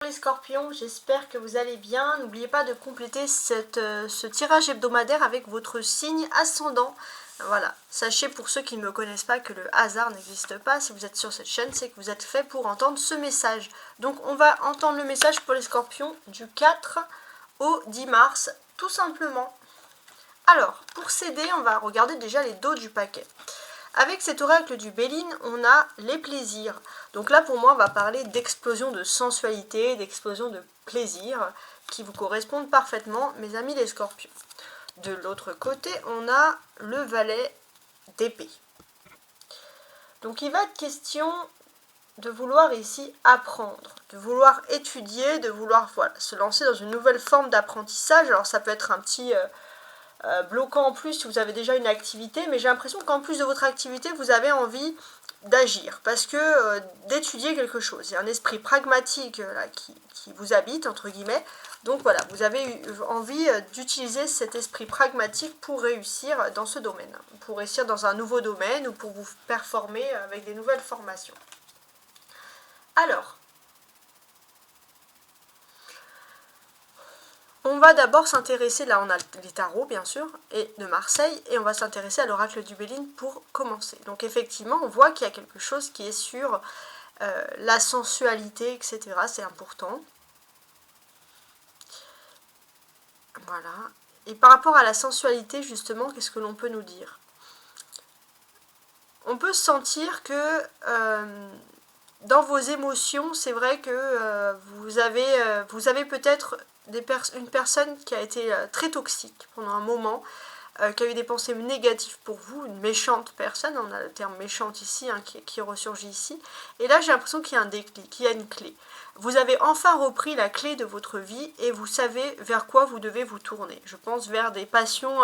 les scorpions, j'espère que vous allez bien. N'oubliez pas de compléter ce tirage hebdomadaire avec votre signe ascendant. Voilà, sachez pour ceux qui ne me connaissent pas que le hasard n'existe pas. Si vous êtes sur cette chaîne, c'est que vous êtes fait pour entendre ce message. Donc on va entendre le message pour les scorpions du 4 au 10 mars, tout simplement. Alors, pour s'aider, on va regarder déjà les dos du paquet. Avec cet oracle du Béline, on a les plaisirs. Donc là, pour moi, on va parler d'explosion de sensualité, d'explosion de plaisir, qui vous correspondent parfaitement, mes amis les scorpions. De l'autre côté, on a le valet d'épée. Donc il va être question de vouloir ici apprendre, de vouloir étudier, de vouloir se lancer dans une nouvelle forme d'apprentissage. Alors ça peut être un petit... bloquant en plus si vous avez déjà une activité, mais j'ai l'impression qu'en plus de votre activité, vous avez envie d'agir, parce que d'étudier quelque chose. Il y a un esprit pragmatique là, qui vous habite, entre guillemets. Donc voilà, vous avez envie d'utiliser cet esprit pragmatique pour réussir dans ce domaine, pour réussir dans un nouveau domaine ou pour vous performer avec des nouvelles formations. Alors, on va d'abord s'intéresser, là on a les tarots bien sûr, et de Marseille, et on va s'intéresser à l'oracle du Béline pour commencer. Donc effectivement, on voit qu'il y a quelque chose qui est sur la sensualité, etc. C'est important. Voilà. Et par rapport à la sensualité, justement, qu'est-ce que l'on peut nous dire? On peut sentir que dans vos émotions, c'est vrai que vous avez peut-être une personne qui a été très toxique pendant un moment, qui a eu des pensées négatives pour vous, une méchante personne, on a le terme méchante ici, hein, qui ressurgit ici, et là j'ai l'impression qu'il y a un déclic, qu'il y a une clé. Vous avez enfin repris la clé de votre vie et vous savez vers quoi vous devez vous tourner. Je pense vers des passions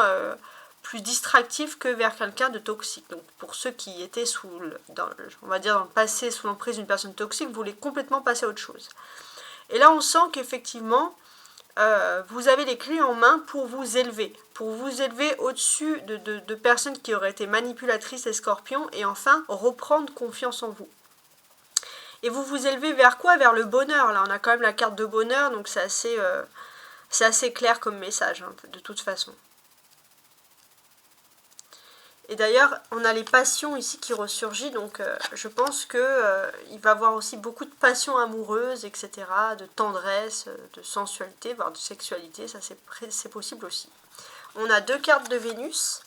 plus distractives que vers quelqu'un de toxique. Donc pour ceux qui étaient on va dire dans le passé sous l'emprise d'une personne toxique, vous voulez complètement passer à autre chose. Et là on sent qu'effectivement, vous avez les clés en main pour vous élever au-dessus de personnes qui auraient été manipulatrices et scorpions, et enfin reprendre confiance en vous. Et vous vous élevez vers quoi? Vers le bonheur. Là on a quand même la carte de bonheur, donc c'est assez clair comme message, hein, de toute façon. Et d'ailleurs, on a les passions ici qui ressurgissent, donc je pense qu'il va y avoir aussi beaucoup de passions amoureuses, etc., de tendresse, de sensualité, voire de sexualité, ça c'est possible aussi. On a deux cartes de Vénus,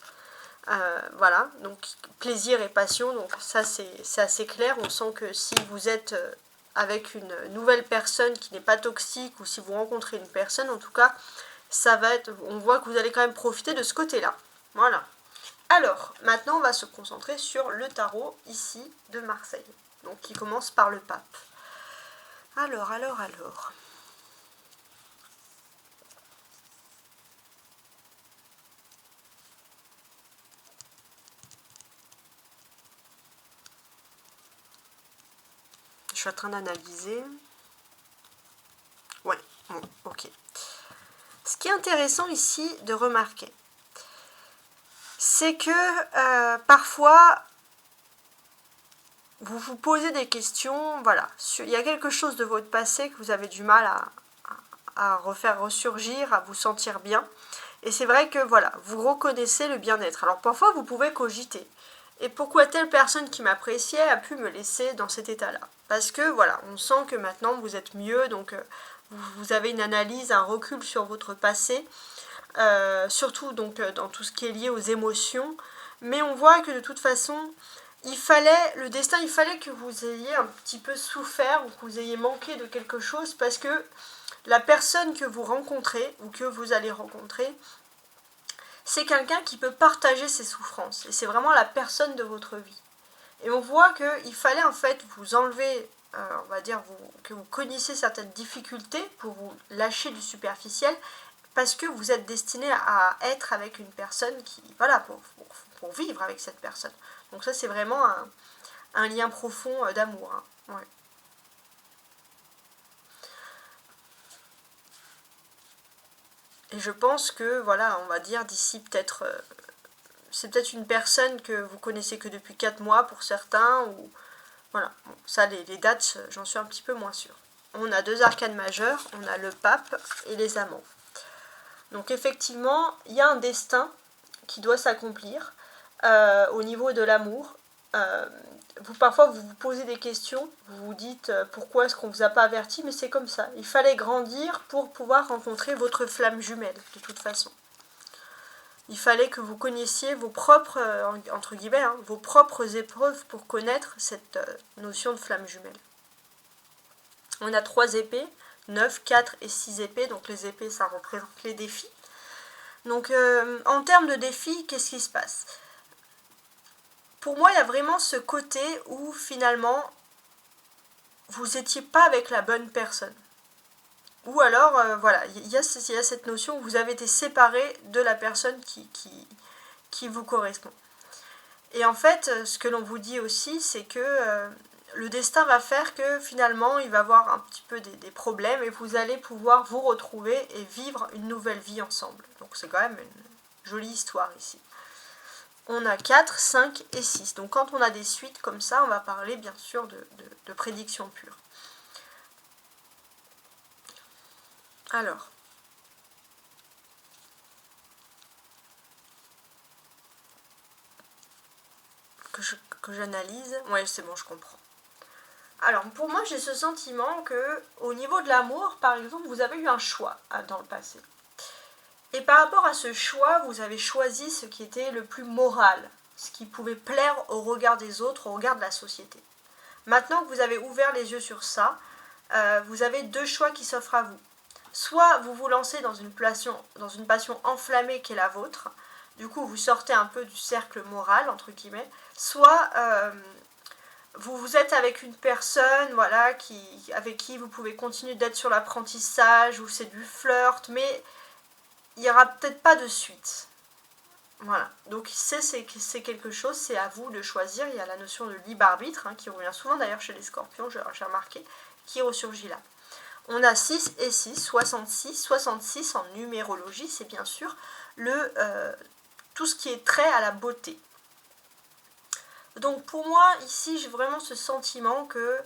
voilà, donc plaisir et passion, donc ça c'est assez clair. On sent que si vous êtes avec une nouvelle personne qui n'est pas toxique, ou si vous rencontrez une personne, en tout cas, on voit que vous allez quand même profiter de ce côté-là. Voilà. Alors, maintenant on va se concentrer sur le tarot ici de Marseille, donc qui commence par le pape. Alors. Je suis en train d'analyser. Ouais, bon, ok. Ce qui est intéressant ici de remarquer, c'est que parfois, vous vous posez des questions, voilà, il y a quelque chose de votre passé que vous avez du mal à refaire ressurgir, à vous sentir bien. Et c'est vrai que, voilà, vous reconnaissez le bien-être. Alors parfois, vous pouvez cogiter. Et pourquoi telle personne qui m'appréciait a pu me laisser dans cet état-là? Parce que, voilà, on sent que maintenant, vous êtes mieux, donc vous avez une analyse, un recul sur votre passé. Surtout donc dans tout ce qui est lié aux émotions, mais on voit que de toute façon il fallait que vous ayez un petit peu souffert ou que vous ayez manqué de quelque chose, parce que la personne que vous rencontrez ou que vous allez rencontrer, c'est quelqu'un qui peut partager ses souffrances, et c'est vraiment la personne de votre vie. Et on voit qu'il fallait en fait vous enlever, on va dire que vous connaissiez certaines difficultés pour vous lâcher du superficiel, parce que vous êtes destiné à être avec une personne qui, voilà, pour vivre avec cette personne. Donc ça, c'est vraiment un lien profond d'amour. Hein. Ouais. Et je pense que, voilà, on va dire d'ici peut-être... c'est peut-être une personne que vous connaissez que depuis 4 mois pour certains, ou... Voilà, bon, ça, les dates, j'en suis un petit peu moins sûre. on a 2 arcanes majeures, on a le pape et les amants. Donc effectivement, il y a un destin qui doit s'accomplir au niveau de l'amour. Parfois vous vous posez des questions, vous vous dites pourquoi est-ce qu'on ne vous a pas averti, mais c'est comme ça. Il fallait grandir pour pouvoir rencontrer votre flamme jumelle, de toute façon. Il fallait que vous connaissiez vos propres, entre guillemets, vos propres épreuves pour connaître cette notion de flamme jumelle. On a 3 épées, 9, 4 et 6 épées, donc les épées ça représente les défis. Donc en termes de défis, qu'est-ce qui se passe? Pour moi, il y a vraiment ce côté où finalement, vous n'étiez pas avec la bonne personne. Ou alors, voilà, il y a cette notion où vous avez été séparé de la personne qui vous correspond. Et en fait, ce que l'on vous dit aussi, c'est que le destin va faire que finalement, il va y avoir un petit peu des problèmes et vous allez pouvoir vous retrouver et vivre une nouvelle vie ensemble. Donc c'est quand même une jolie histoire ici. On a 4, 5 et 6. Donc quand on a des suites comme ça, on va parler bien sûr de prédiction pure. Alors, que j'analyse. Ouais, c'est bon, je comprends. Alors, pour moi, j'ai ce sentiment que au niveau de l'amour, par exemple, vous avez eu un choix dans le passé. Et par rapport à ce choix, vous avez choisi ce qui était le plus moral, ce qui pouvait plaire au regard des autres, au regard de la société. Maintenant que vous avez ouvert les yeux sur ça, vous avez 2 choix qui s'offrent à vous. Soit vous vous lancez dans une passion enflammée qui est la vôtre, du coup vous sortez un peu du cercle moral, entre guillemets, soit vous êtes avec une personne voilà, avec qui vous pouvez continuer d'être sur l'apprentissage, ou c'est du flirt, mais il n'y aura peut-être pas de suite. Voilà, donc c'est quelque chose, c'est à vous de choisir. Il y a la notion de libre arbitre, qui revient souvent d'ailleurs chez les scorpions, j'ai remarqué, qui ressurgit là. On a 6 et 6, 66. 66 en numérologie, c'est bien sûr tout ce qui est trait à la beauté. Donc pour moi, ici, j'ai vraiment ce sentiment que...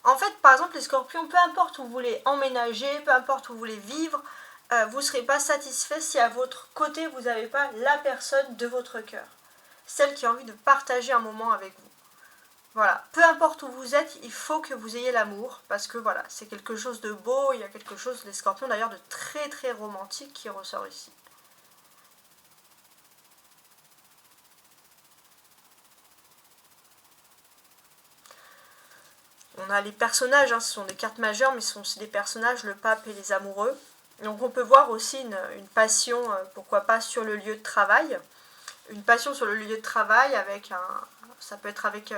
en fait, par exemple, les scorpions, peu importe où vous voulez emménager, peu importe où vous voulez vivre, vous ne serez pas satisfait si à votre côté, vous n'avez pas la personne de votre cœur. Celle qui a envie de partager un moment avec vous. Voilà, peu importe où vous êtes, il faut que vous ayez l'amour, parce que voilà, c'est quelque chose de beau, il y a quelque chose, les scorpions d'ailleurs, de très très romantique qui ressort ici. On a les personnages, ce sont des cartes majeures, mais ce sont aussi des personnages, le pape et les amoureux. Donc on peut voir aussi une passion, pourquoi pas, sur le lieu de travail. Une passion sur le lieu de travail avec ça peut être avec...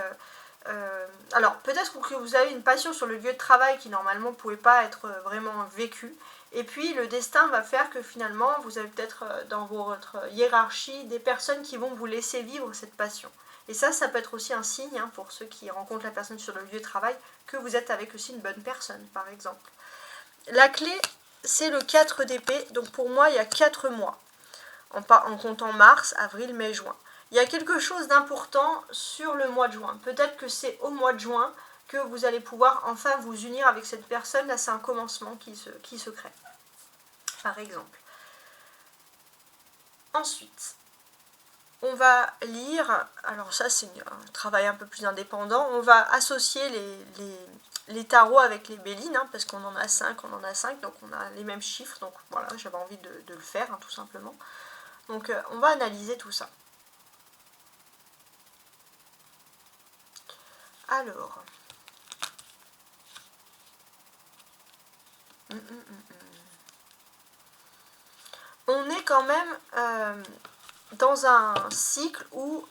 alors peut-être que vous avez une passion sur le lieu de travail qui normalement ne pouvait pas être vraiment vécue. Et puis le destin va faire que finalement vous avez peut-être dans votre hiérarchie des personnes qui vont vous laisser vivre cette passion. Et ça peut être aussi un signe pour ceux qui rencontrent la personne sur le lieu de travail que vous êtes avec aussi une bonne personne par exemple. La clé c'est le 4 d'épée, donc pour moi il y a 4 mois. En comptant mars, avril, mai, juin. Il y a quelque chose d'important sur le mois de juin. Peut-être que c'est au mois de juin que vous allez pouvoir enfin vous unir avec cette personne. Là, c'est un commencement qui se crée, par exemple. Ensuite, on va lire, alors ça c'est un travail un peu plus indépendant, on va associer les tarots avec les bélines, parce qu'on en a 5, donc on a les mêmes chiffres, donc voilà, j'avais envie de le faire, tout simplement. Donc on va analyser tout ça. Alors. On est quand même dans un cycle où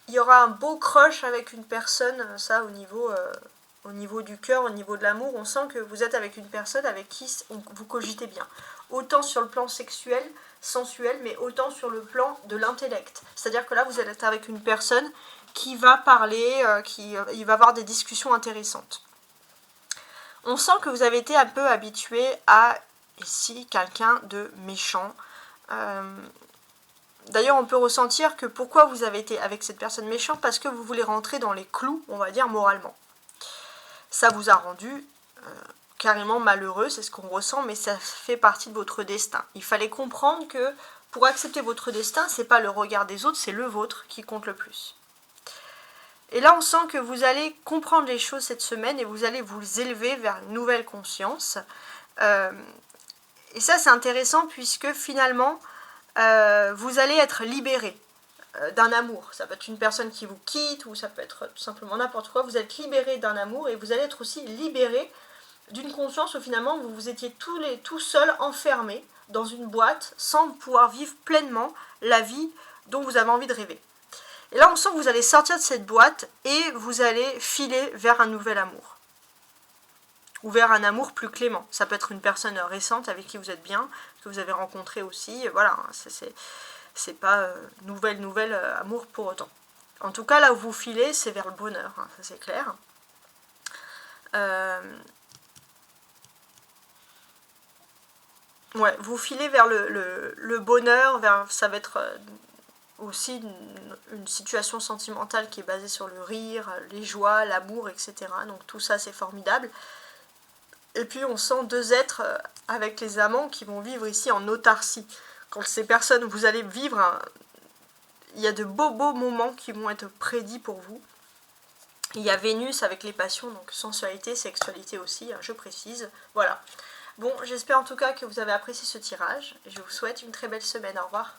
il y aura un beau crush avec une personne, ça au niveau du cœur, au niveau de l'amour, on sent que vous êtes avec une personne avec qui vous cogitez bien. Autant sur le plan sexuel, sensuel, mais autant sur le plan de l'intellect. C'est-à-dire que là, vous êtes avec une personne qui va parler, il va avoir des discussions intéressantes. On sent que vous avez été un peu habitué à, ici, quelqu'un de méchant. D'ailleurs, on peut ressentir que pourquoi vous avez été avec cette personne méchante, parce que vous voulez rentrer dans les clous, on va dire, moralement. ça vous a rendu carrément malheureux, c'est ce qu'on ressent, mais ça fait partie de votre destin. Il fallait comprendre que pour accepter votre destin, c'est pas le regard des autres, c'est le vôtre qui compte le plus. Et là, on sent que vous allez comprendre les choses cette semaine et vous allez vous élever vers une nouvelle conscience. Et ça, c'est intéressant puisque finalement, vous allez être libéré d'un amour. Ça peut être une personne qui vous quitte ou ça peut être tout simplement n'importe quoi. Vous êtes libéré d'un amour et vous allez être aussi libéré d'une conscience où finalement vous étiez tout seul enfermé dans une boîte sans pouvoir vivre pleinement la vie dont vous avez envie de rêver. Et là, on sent que vous allez sortir de cette boîte et vous allez filer vers un nouvel amour. Ou vers un amour plus clément. Ça peut être une personne récente avec qui vous êtes bien, que vous avez rencontré aussi. Voilà, c'est pas nouvelle amour pour autant. En tout cas, là où vous filez, c'est vers le bonheur, hein, ça c'est clair. Ouais, vous filez vers le bonheur, ça va être aussi une situation sentimentale qui est basée sur le rire, les joies, l'amour, etc. Donc tout ça c'est formidable. Et puis on sent deux êtres avec les amants qui vont vivre ici en autarcie. Quand ces personnes, vous allez vivre, il y a de beaux moments qui vont être prédits pour vous. Il y a Vénus avec les passions, donc sensualité, sexualité aussi, je précise. Voilà. Bon, j'espère en tout cas que vous avez apprécié ce tirage. Je vous souhaite une très belle semaine. Au revoir.